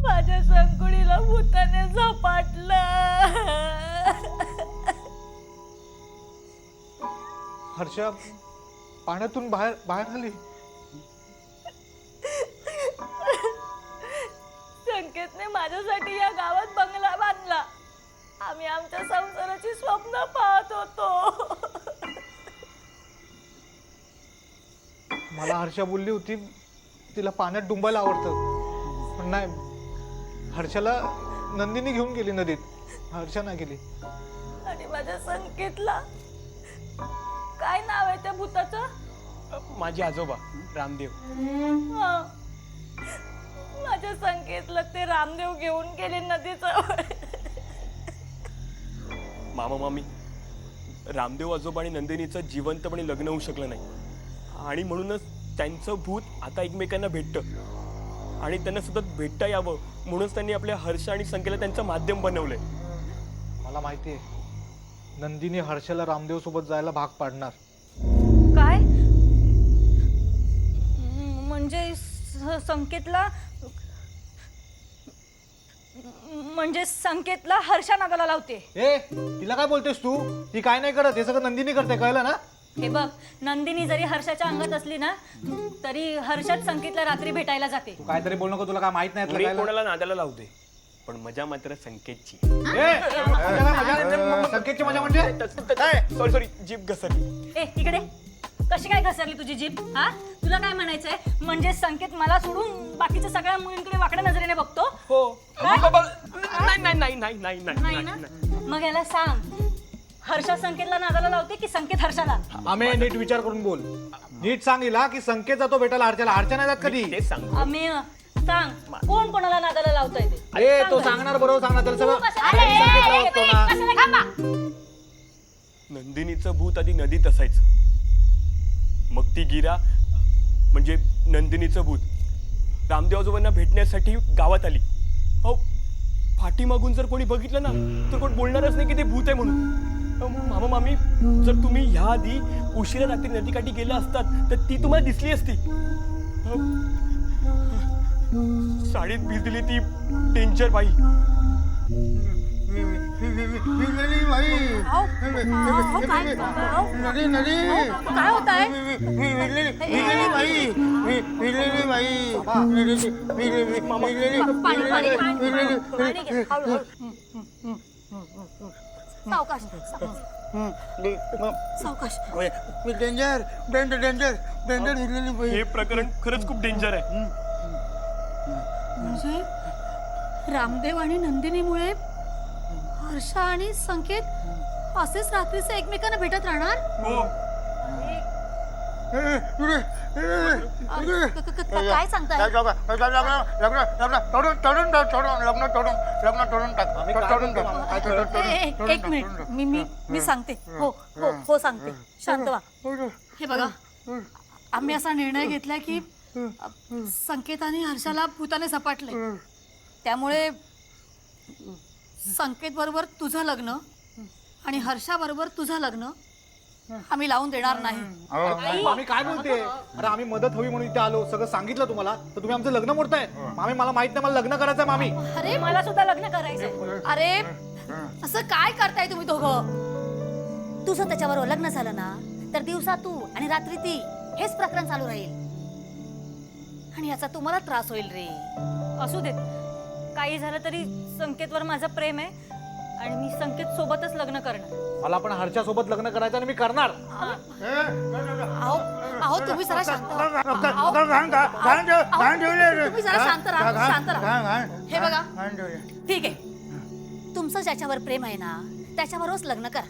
माझ्या संकुडीला भूताने झपाटलं. हर्षा पाण्यातून बाहेर बाहेर आली. संकेतने माझ्यासाठी या गावात बंगला बांधला. आम्ही आमच्या संसाराची स्वप्न पाहत होतो. मला हर्षा बोलली होती तिला पाण्यात डुंबायला आवडतं, पण नाही, हर्षाला नंदिनी घेऊन गेली नदीत, हर्षा नाही गेली. आणि माझ्या संकेतला काय नाव आहे त्या भूताचं? माझे आजोबा रामदेव. हं. माझ्या संकेतला ते रामदेव घेऊन गेले नदीचं. मामा मामी, रामदेव आजोबा आणि नंदिनीचं जिवंतपणे लग्न होऊ शकलं नाही आणि म्हणूनच त्यांचं भूत आता एकमेकांना भेटतं आणि त्यांना सतत भेटता यावं म्हणूनच त्यांनी आपल्या हर्ष आणि संकेतला त्यांचं माध्यम बनवलंय. मला माहिती आहे नंदिनी हर्षाला रामदेव सोबत जायला भाग पाडणार. काय म्हणजे संकेतला म्हणजे संकेतला हर्षा नादाला लावते. ए तिला काय बोलतेस तू? ती काय नाही करत, हे सगळं नंदिनी करते, कळलं ना? हे बघ, नंदिनी जरी हर्षाच्या अंगात असली ना तरी हर्षात संकेतला रात्री भेटायला जाते. तू काहीतरी बोल नको, तुला काय माहित नाही कोणी कोणाला नादाला लावते पण मजा मात्र संकेतची. संकेतची मजा म्हणजे सॉरी सॉरी जीभ घसरली. ए इकडे, कशी काय घसरली तुझी जीभ? हा, तुला काय म्हणायचंय? म्हणजे संकेत मला सोडून बाकीच्या सगळ्या मुलींकडे वाकड्या नजरेने बघतो? हो. काय? नाही नाही नाही नाही नाही नाही ना? मग याला सांग, हर्षा संकेतला नादाला लावते की संकेत हर्षाला? आम्ही नीट विचार करून बोल. नीट सांगितला की संकेत जातो भेटायला हर्षाला, हर्षा नाही जात कधी. तेच सांग. अमेय, सांग कोण कोणाला नादाला लावतोय ते? ए तो सांगणार, बरोबर सांगणार, त्याला तू सगळं कशाला- ए, संकेत ए, लावतो ए, ना. कशाला थांबा? नंदिनीचं भूत आधी नदीत असायचं, मग ती गिरा म्हणजे नंदिनीचं भूत रामदेव आजोबांना भेटण्यासाठी गावात आली. अहो पाठीमागून जर कोणी बघितलं ना तर कोण बोलणारच नाही की ते भूत आहे म्हणून. मामा मामी, जर तुम्ही ह्या आधी उशिरा रात्री नदीकाठी गेला असतात तर ती तुम्हाला दिसली असती. साडीत भिजली ती डेंजर बाई. काय होत आहे? सावकाश सावकाश. डेंजर डेंजर डेंजर डेंजर हिरलेली बाई. हे प्रकरण खरंच खूप डेंजर आहे. म्हणजे रामदेव आणि नंदिनीमुळे हर्षा आणि संकेत असेच रात्रीचे एकमेकांना भेटत राहणार? हो. काय सांगताय? एक मिनिट, मी सांगते. हो हो हो सांगते, शांत व्हा. हे बघा, आम्ही असा निर्णय घेतलाय की संकेत आणि हर्षाला भूताने झपाटले, त्यामुळे संकेत बरोबर तुझं लग्न आणि हर्षा बरोबर तुझं लग्न आम्ही लावून देणार नाही. आम्ही काय बोलते? अरे आम्ही मदत हवी म्हणून इथे आलो, सगळं सांगितलं तुम्हाला, तर तुम्ही आमचं लग्न मोडताय. मामी मला माहित नाही, मला लग्न करायचंय मामी. अरे मला सुद्धा लग्न करायचंय. अरे असं काय करताय तुम्ही दोघं? तुझं त्याच्याबरोबर लग्न झालं ना तर दिवसा तू आणि रात्री ती, हेच प्रकरण चालू राहील आणि याचा तुम्हाला त्रास होईल रे. असू दे, काही झालं तरी संकेतवर माझं प्रेम आहे आणि मी संकेत सोबतच लग्न करणार. मला पण हर्षा सोबत लग्न करायचं आणि मी करणार. अहो अहो तुम्ही जरा शांत व्हा. तुम्ही जरा शांत राहा, शांत राहा. हे बघा, ठीक आहे, तुमचं ज्याच्यावर प्रेम आहे ना त्याच्याबरोबरच लग्न करा,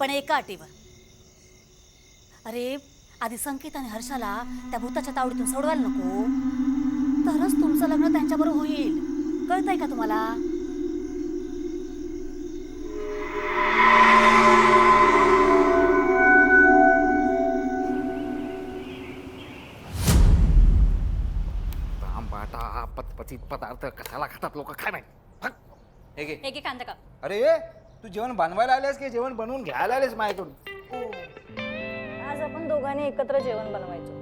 पण एका अटीवर. अरे आधी संकेत आणि हर्षाला त्या भूताच्या तावडीतून सोडवायला नको, तरच तुमचं लग्न त्यांच्याबरोबर होईल. कळतंय का तुम्हाला? पदार्थ कशाला खातात लोक काय माहिती. फक. हे घे. एक एक कांदा का अरे ये तू जेवण बनवायला आलेस की जेवण बनवून घ्यायला आलेस माझ्याकडून. आज आपण दोघांनी एकत्र जेवण बनवायचं.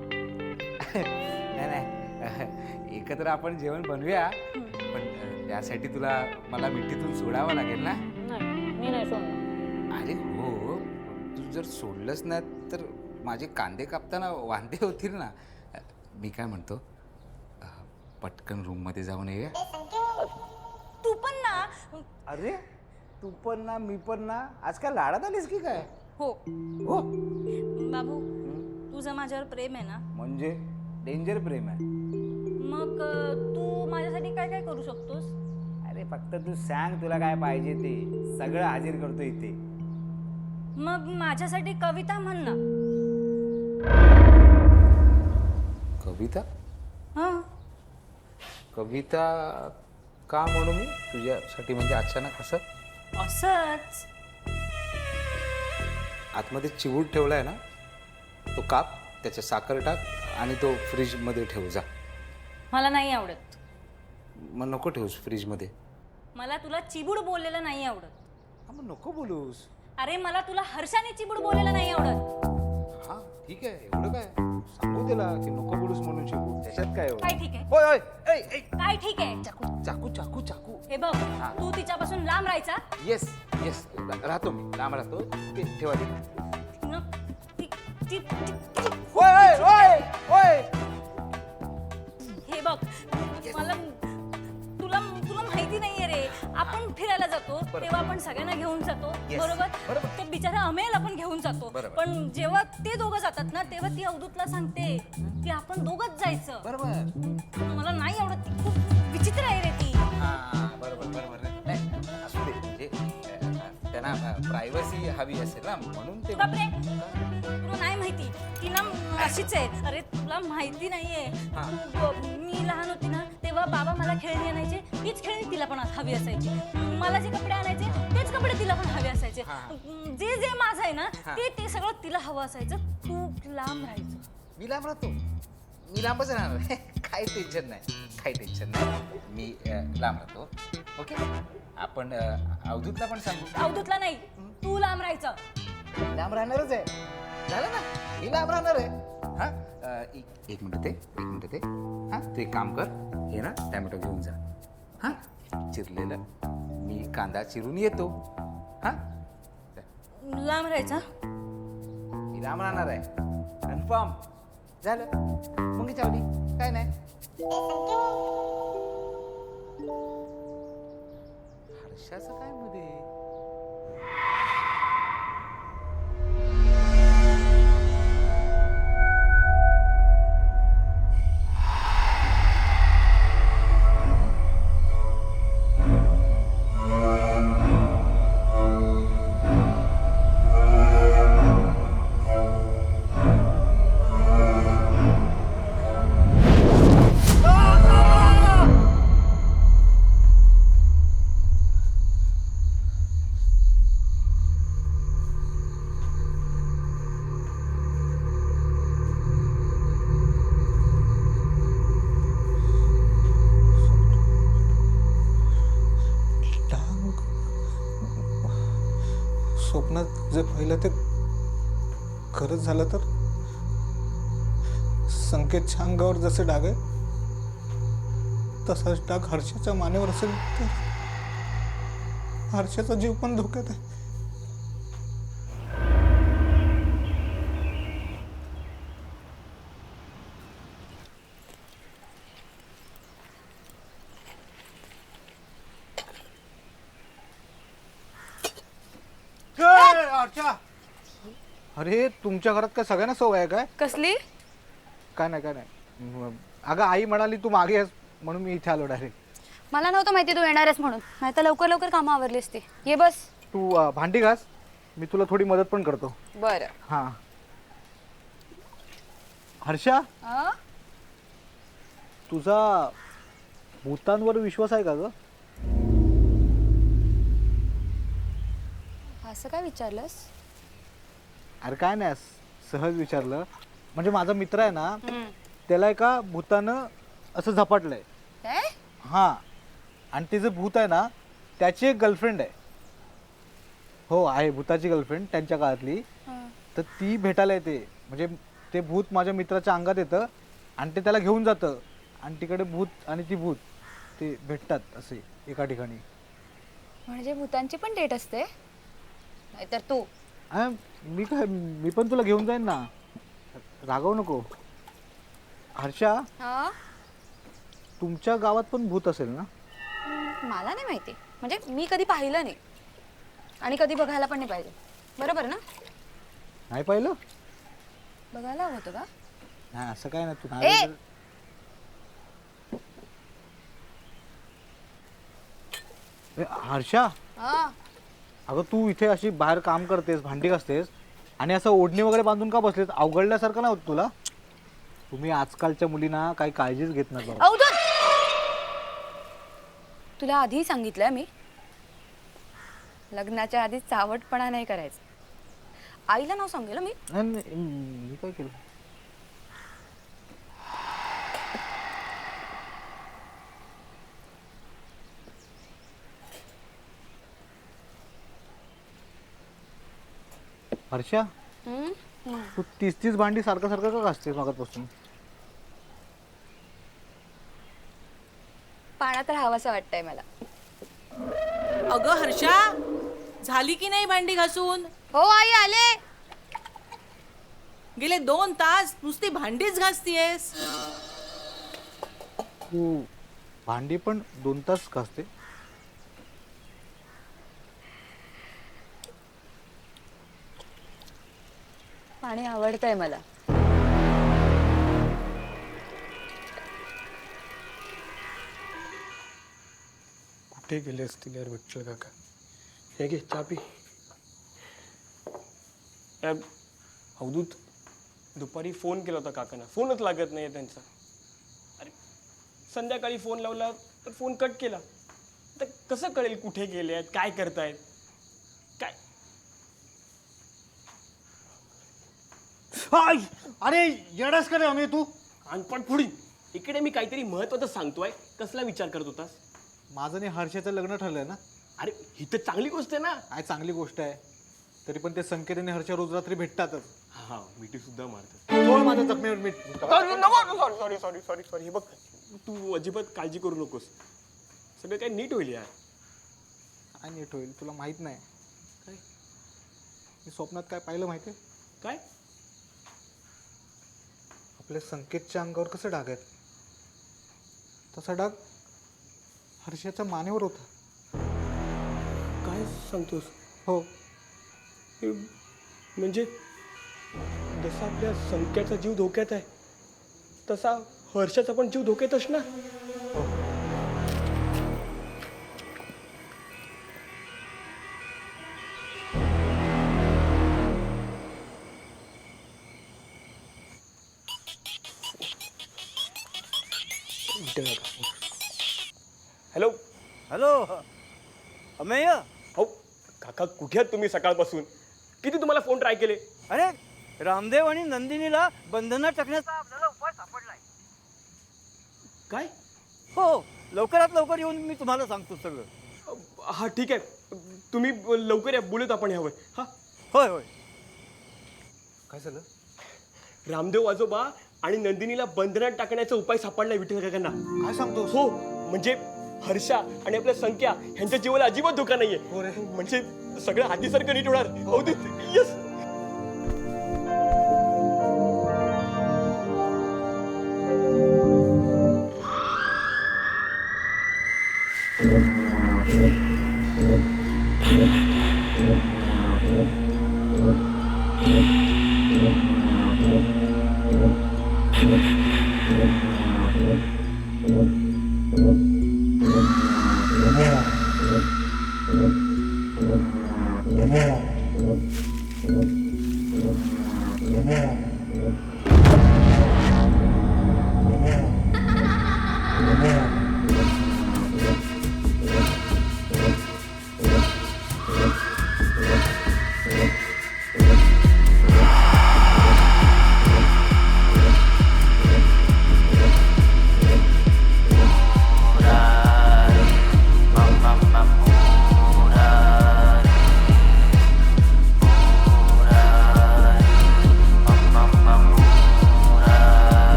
नाही एकत्र आपण जेवण बनवूया पण त्यासाठी तुला मला मिठीतून सोडावं लागेल ना. नाही मी नाही सोडणार. अरे हो तू जर सोडलंच ना तर माझे कांदे कापताना वांदे होतील ना. मी काय म्हणतो पटकन रूममध्ये जाऊन येऊया. तू पण ना. अरे तू पण ना मी पण ना आज काय लाडात आलीस की काय. हो हो बाबू तुझं माझ्यावर प्रेम आहे ना. म्हणजे डेंजर प्रेम आहे. मग तू माझ्यासाठी काय काय करू शकतोस. अरे फक्त तू सांग तुला काय पाहिजे ते सगळं हाजीर करतो इथे. मग माझ्यासाठी कविता म्हण ना. कविता हां कविता का म्हणू मी तुझ्यासाठी म्हणजे अचानक असं. असंच. आतमध्ये चिवूट ठेवलाय ना तो काप त्याच्या साखर टाक आणि तो फ्रीजमध्ये ठेव जा. मला नाही आवडत. मग नको ठेवूस फ्रीजमध्ये. मला तुला चिबूड बोललेलं नाही आवडत. हा मग नको बोलूस. अरे मला तुला हर्षाने चिबूड बोललेलं नाही आवडत. हा ठीक आहे एवढं काय सांगू त्याला की नको बोलूस म्हणून शिकू त्याच्यात काय काय ठीक आहे. होय होय ऐ, ऐ. काय ठीक आहे. चाकू चाकू चाकू चाकू. हे बघ तू तिच्यापासून लांब राहायचा. येस येस राहतो मी लांब राहतो. ते ठेवा ते. न- ती- ती- ती- होय होय होय. हे बघ मला तुला तुला माहिती नाहीये रे. आपण फिरायला जातो तेव्हा आपण सगळ्यांना घेऊन जातो. Yes. बरोबर. ते बिचारा अमेल आपण घेऊन जातो. बरोबर. पण जेव्हा ते दोघं जातात ना तेव्हा ती अवधूतला सांगते की आपण दोघंच जायचं. बरोबर. मला नाही आवडत. ती खूप विचित्र आहे रे ती. हा बरोबर बरोबर नाही असू दे म्हणजे त्यांना प्रायव्हसी हवी असेल ना म्हणून ते. बापरे तुला नाही माहिती ती ना अशीच आहे. अरे तुला माहिती नाहीये. मी लहान होती ना तेव्हा बाबा मला खेळणी आणायचे. तीच खेळणी तिला पण हवी असायची. मला जे कपडे आणायचे तेच कपडे तिला पण हवे असायचे. जे जे माझं आहे ना ते ते सगळं तिला हवं असायचं. तू लांब राहायचं. मी लांब राहतो. मी लांबच राहणार. काही टेन्शन नाही काही टेन्शन नाही. मी लांब राहतो. ओके आपण अवधूतला पण सांगू. अवधूतला नाही तू लांब राहायचं. मी लांब राहणारच आहे. झालं ना मी लांब राहणार आहे. हा एक मिनिट ते हा तू एक काम कर हे ना टॅमॅटो घेऊन जा. हा चिरलेलं मी कांदा चिरून येतो. हा लांब राहायचं. मी लांब राहणार आहे कन्फर्म. झालं मग चावली काय नाही. हर्षाचं काय मध्ये. स्वप्नात जे पाहिलं ते खरंच झालं तर संकेतच्या अंगावर जसे डाग आहे तसाच डाग हर्षाच्या मानेवर असेल तर हर्षाचा जीव पण धोक्यात आहे. अरे तुमच्या घरात काय सगळ्यांना सवय आहे काय. कसली. काय नाही अगं आई म्हणाली तू मागे आहेस म्हणून मी इथे आलो डायरेक्ट. मला नव्हतं माहिती तू येणारच म्हणून. नाही तर लवकर लवकर कामं आवरली असती. ये बस. तू भांडी घास मी तुला थोडी मदत पण करतो. बरं. हा हर्षा तुझा भूतांवर विश्वास आहे का ग. असं काय विचारलंस. अरे काय नाही सहज विचारलं. म्हणजे माझा मित्र आहे ना त्याला एका भूतानं असं झपाटलंय. काय. हा आणि ते जे भूत आहे ना त्याची एक गर्लफ्रेंड आहे. हो आहे, भूताची गर्लफ्रेंड त्यांच्या काळातली. तर ती भेटायला येते. म्हणजे ते भूत माझ्या मित्राच्या अंगात येतं आणि ते त्याला घेऊन जातं आणि तिकडे भूत आणि ती भूत ते भेटतात असे एका ठिकाणी. म्हणजे भूतांची पण डेट असते? नाहीतर तू. हा मी पण तुला घेऊन जाईन ना, रागवू नको. हर्षा, हा, तुमच्या गावात पण भूत असेल ना? मला नाही माहिती. म्हणजे मी कधी पाहिलं नाही आणि कधी बघायला पण नाही पाहिजे. बरोबर ना? नाही पाहिलं? बघायला हवं होतं का? नाही असं काय ना तू ए! नाही. हर्षा, हा, अगं तू इथे अशी बाहेर काम करतेस, भांडी घासतेस आणि असं ओढणी वगैरे बांधून का बसलेस? अवघडल्यासारखं नाही होत तुला? तुम्ही आजकालच्या मुलींना काही काळजीच घेत नाही बघा. अवधूत, तुला आधी सांगितलंय मी, लग्नाच्या आधी चावटपणा नाही करायचं. आईला नाव सांगेल मी. नाही, नाही, मी काय केलं? हर्षा, तू 30 भांडी सारखं सारखं का घासतेस मागापासून? पाण्यात राहावंसं वाटतंय मला. अगं हर्षा, झाली की नाही भांडी घासून? हो आई, आले. गेले 2 तास नुसती भांडीच घासतीयस. तू भांडी पण 2 तास घासते? पाणी आवडतंय मला. कुठे गेले असतील यार विठ्ठल काका? हे घे चहा पी. अवधूत, दुपारी फोन केला होता काकांना, फोनच लागत नाही त्यांचा. अरे संध्याकाळी फोन लावला तर फोन कट केला. तर कसं कळेल कुठे गेले आहेत, काय करतायत, काय? अरे येडास का रे आम्ही तू? अनपण पुढी. इकडे मी काहीतरी महत्वाचं सांगतोय, कसला विचार करत होतास? माझं आणि हर्षाचं लग्न ठरलंय ना. अरे ही तर चांगली गोष्ट आहे ना. काय चांगली गोष्ट आहे, तरी पण ते संकेत आणि हर्षा रोज रात्री भेटतातच. हा, मिठी सुद्धा मारतात. सोड माझ्या जखमेवर मीठ. Sorry sorry sorry sorry. हे बघ, तू अजिबात काळजी करू नकोस, सगळं काही नीट होईल यार. काय नीट होईल तुला माहित नाही. काय? मी स्वप्नात काय पाहिलं माहितीये? काय? आपल्या संकेतच्या अंगावर कसं डाग आहेत, तसा डाग हर्षाच्या मानेवर होता. काय सांगतोस? हो, हे म्हणजे जसा आपल्या संख्याचा जीव धोक्यात आहे तसा हर्षाचा पण जीव धोक्यात असणार. Hello hello Amey. हो काका, कुठे आहात तुम्ही सकाळपासून? किती तुम्हाला फोन ट्राय केले? अरे रामदेव आणि नंदिनीला बंधनात टाकण्याचा आपल्याला उपाय सापडलाय. काय? हो, लवकरात लवकर येऊन मी तुम्हाला सांगतो सगळं. हा ठीक आहे, तुम्ही लवकर या, बोलूत आपण ह्यावर. हा होय होय. काय झालं? रामदेव आजोबा आणि नंदिनीला बंधनात टाकण्याचा उपाय सापडलाय विठ्ठल काकांना. काय सांगतोस? हो, म्हणजे हर्षा आणि आपल्या संख्या ह्यांच्या जीवाला अजिबात धोका नाहीये. हो रे. म्हणजे सगळं आधीसारखं नीट होणार. येस.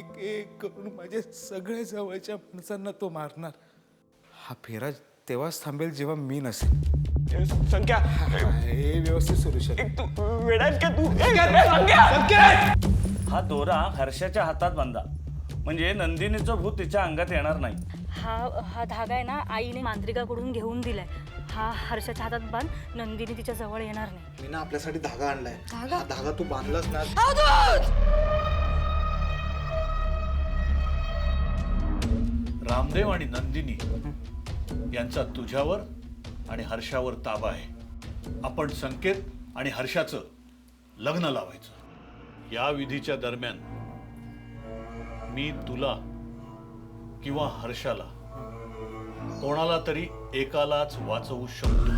एक एक करून माझ्या सगळ्या जवळच्या माणसांना तो मारणार. हा फेरा तेव्हाच थांबेल जेव्हा मी नसेल. संख्या हे व्यवस्थित सुरू शकेल. तू वेडायस का तू संख्या हा दोरा हर्षाच्या हातात बांधा, म्हणजे नंदिनीचं भूत तिच्या अंगात येणार नाही. हा धागा आहे ना आईने मांत्रिकाकडून घेऊन दिलाय. हा हर्षाच्या हातात बांध, नंदिनी तिच्या जवळ येणार नाही. मी ना आपल्यासाठी धागा आणलाय. हा धागा तू बांधलास ना. रामदेव आणि नंदिनी यांचा तुझ्यावर आणि हर्षावर ताबा आहे. आपण संकेत आणि हर्षाचं लग्न लावायचं. या विधीच्या दरम्यान मी तुला किंवा हर्षाला कोणाला तरी एकालाच वाचवू शकतो.